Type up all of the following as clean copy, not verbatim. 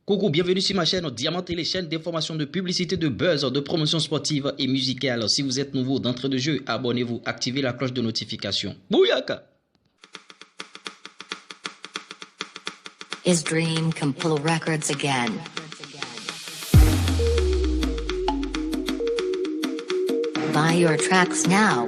Coucou, bienvenue sur ma chaîne Diamant Télé, chaîne d'information, de publicité, de buzz, de promotion sportive et musicale. Si vous êtes nouveau d'entrée de jeu, abonnez-vous, activez la cloche de notification. Bouyaka! Is Dream Compil Records again? Buy your tracks now.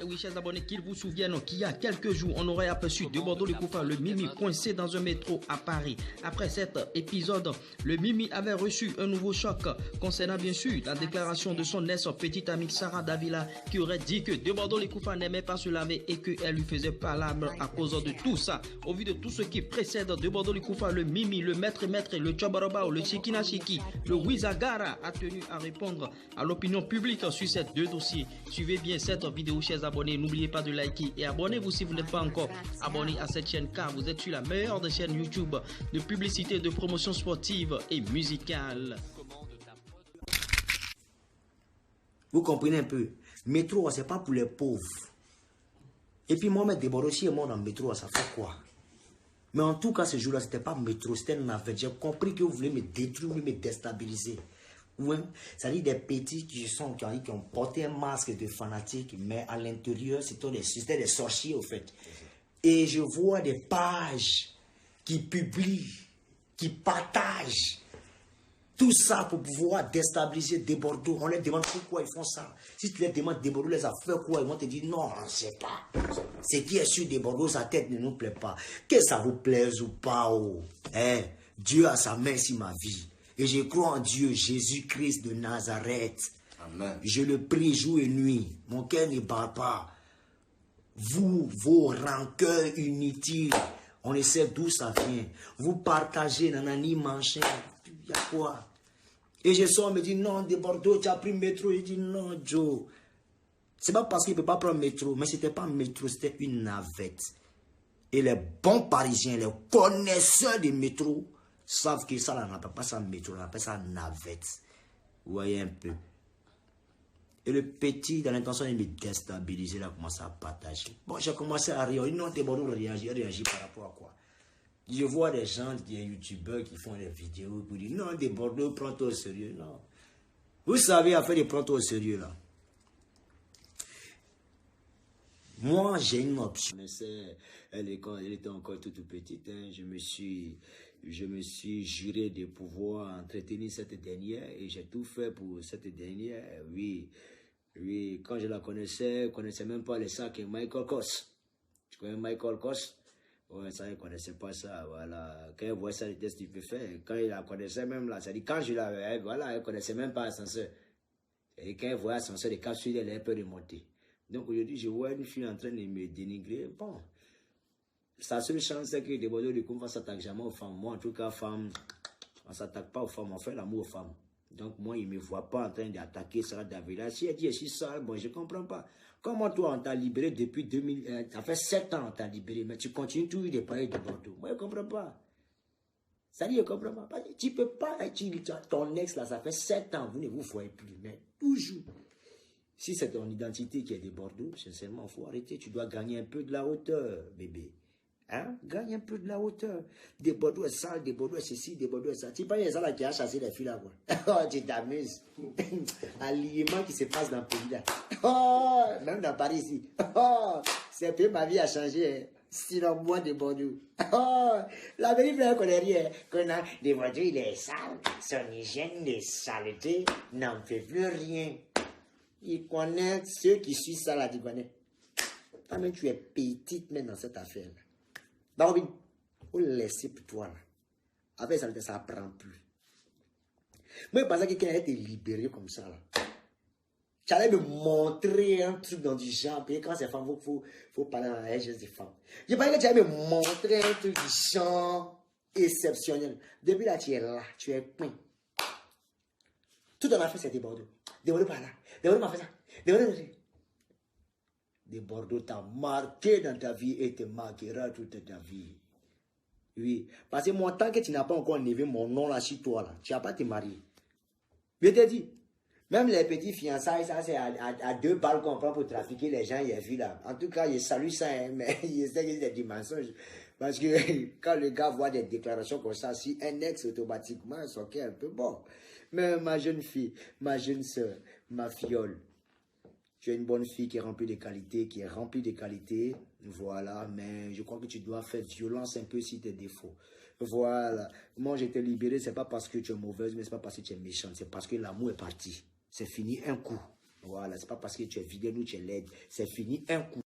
Et oui, chers abonnés, qu'ils vous souviennent qu'il y a quelques jours, on aurait aperçu de Bordeaux le Koufa, le Mimi coincé dans un métro à Paris. Après cet épisode, le Mimi avait reçu un nouveau choc concernant bien sûr la déclaration de son ex-petite amie Sarah Davila qui aurait dit que de Bordeaux le Koufa n'aimait pas se laver et qu'elle lui faisait palabre à cause de tout ça. Au vu de tout ce qui précède de Bordeaux le Koufa, le Mimi, le maître, le Tchabarabao, le Chikina Chiki, le Wizagara a tenu à répondre à l'opinion publique sur ces deux dossiers. Suivez bien cette vidéo, chers abonnés, n'oubliez pas de liker et abonnez-vous si vous n'êtes pas encore abonné à cette chaîne car vous êtes sur la meilleure des chaînes YouTube de publicité, de promotion sportive et musicale. Vous comprenez un peu? Métro, c'est pas pour les pauvres. Et puis moi, mettre des bords aussi et moi dans le métro, ça fait quoi? Mais en tout cas, ce jour-là, c'était pas métro, c'était une navette. J'ai compris que vous voulez me détruire, vous voulez me déstabiliser. Ouais, ça dit des petits qui ont porté un masque de fanatiques, mais à l'intérieur, c'était des sorciers, au fait. Et je vois des pages qui publient, qui partagent tout ça pour pouvoir déstabiliser des Bordeaux. On les demande pourquoi ils font ça. Si tu les demandes des Bordeaux, les a fait quoi? Ils vont te dire non, on ne sait pas. Ce qui est sur des Bordeaux, sa tête ne nous plaît pas. Que ça vous plaise ou pas, oh. Hein? Dieu a sa main sur ma vie. Et je crois en Dieu, Jésus-Christ de Nazareth. Amen. Je le prie jour et nuit. Mon cœur ne bat pas. Vous, vos rancœurs inutiles, on essaie d'où ça vient. Vous partagez, nanani, machin. Il y a quoi? Et je sors, me dit non, de Bordeaux, tu as pris le métro. Je dis non, Joe. C'est pas parce qu'il ne peut pas prendre le métro, mais c'était pas un métro, c'était une navette. Et les bons Parisiens, les connaisseurs des métros, savent que ça, on n'appelle pas ça métro, on appelle ça navette. Vous voyez un peu. Et le petit, dans l'intention de me déstabiliser, il a commencé à partager. Bon, j'ai commencé à rire. Non, t'es bon, réagir par rapport à quoi? Je vois des gens, des youtubeurs qui font des vidéos pour dire non, des Bordeaux, prends-toi au sérieux. Non. Vous savez, à faire des prends-toi au sérieux là. Moi, j'ai une option. Elle était encore toute petite. Hein. Je me suis juré de pouvoir entretenir cette dernière et j'ai tout fait pour cette dernière. Oui, quand je la connaissais, je ne connaissais même pas les sacs et Michael Kors. Tu connais Michael Kors? Ouais, ça, elle ne connaissait pas ça, voilà. Quand elle voit ça, qu'est-ce qu'il peut faire? Quand il la connaissait même là, ça dit quand je l'avais, voilà, elle ne connaissait même pas l'ascenseur. Et quand elle voit l'ascenseur, les capsules, elle est un peu remontée. Donc aujourd'hui, je vois une fille en train de me dénigrer. Bon, sa seule chance, c'est que des Bordeaux de Koum ne s'attaque jamais aux femmes. Moi, en tout cas, femme, on ne s'attaque pas aux femmes, on fait l'amour aux femmes. Donc moi, il ne me voit pas en train d'attaquer Sarah Davila. Si elle dit, je suis sale, bon, je ne comprends pas. Comment toi, on t'a libéré depuis 2000, ça fait 7 ans on t'a libéré, mais tu continues toujours de parler de Bordeaux. Moi, je ne comprends pas. Ça dit, je ne comprends pas. Tu ne peux pas, ton ex là, ça fait 7 ans, vous ne vous voyez plus, mais toujours. Si c'est ton identité qui est de Bordeaux, sincèrement, il faut arrêter. Tu dois gagner un peu de la hauteur, bébé. Hein? Gagne un peu de la hauteur. Des Bordeaux est sale, des Bordeaux est ceci, des Bordeaux est ça. Tu parles de ça là qui a chassé les filles là, quoi. Oh, tu t'amuses. Un liement qui se passe dans le pays là. Oh, même dans Paris ici. Oh, c'est peu ma vie a changé. Hein. Sinon, moi de Bordeaux. Oh, la vérité, on ne connaît rien. Qu'on a des Bordeaux, il est sale. Son hygiène de saleté n'en fait plus rien. Il connaît ceux qui suivent ça là, tu connais. Toi même tu es petite même dans cette affaire là. Bah Robin, faut le laisser pour toi là. Avec ça, ça apprend plus. Moi, je pensais que quelqu'un était libéré comme ça là. Tu allais me montrer un truc dans du genre. Puis quand c'est femme, faut parler dans la geste des femmes. Je pensais que tu allais me montrer un truc du genre exceptionnel. Depuis là, tu es là, tu es point. Tout en a fait, c'est des Bordeaux. Des Bordeaux par là. Des Bordeaux m'a fait ça. Des Bordeaux aussi. Des Bordeaux t'a marqué dans ta vie et te marquera toute ta vie. Oui. Parce que moi, tant que tu n'as pas encore enlevé mon nom là sur toi, là, tu n'as pas te marier. Je t'ai dit. Même les petits fiançailles, ça c'est à 2 balles qu'on prend pour trafiquer les gens, il y a vu là. En tout cas, il salue ça, hein, mais il sait que c'est des mensonges. Parce que quand le gars voit des déclarations comme ça, si un ex automatiquement, son cœur est un peu bon. Mais ma jeune fille, ma jeune soeur, ma fiole, tu es une bonne fille qui est remplie de qualités, voilà, mais je crois que tu dois faire violence un peu sur tes défauts. Voilà, moi je t'ai libéré, c'est pas parce que tu es mauvaise, mais c'est pas parce que tu es méchante, c'est parce que l'amour est parti. C'est fini un coup. Voilà, c'est pas parce que tu es fidèle ou tu es laide, c'est fini un coup.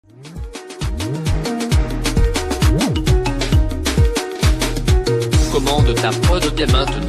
Commande ta prod dès maintenant.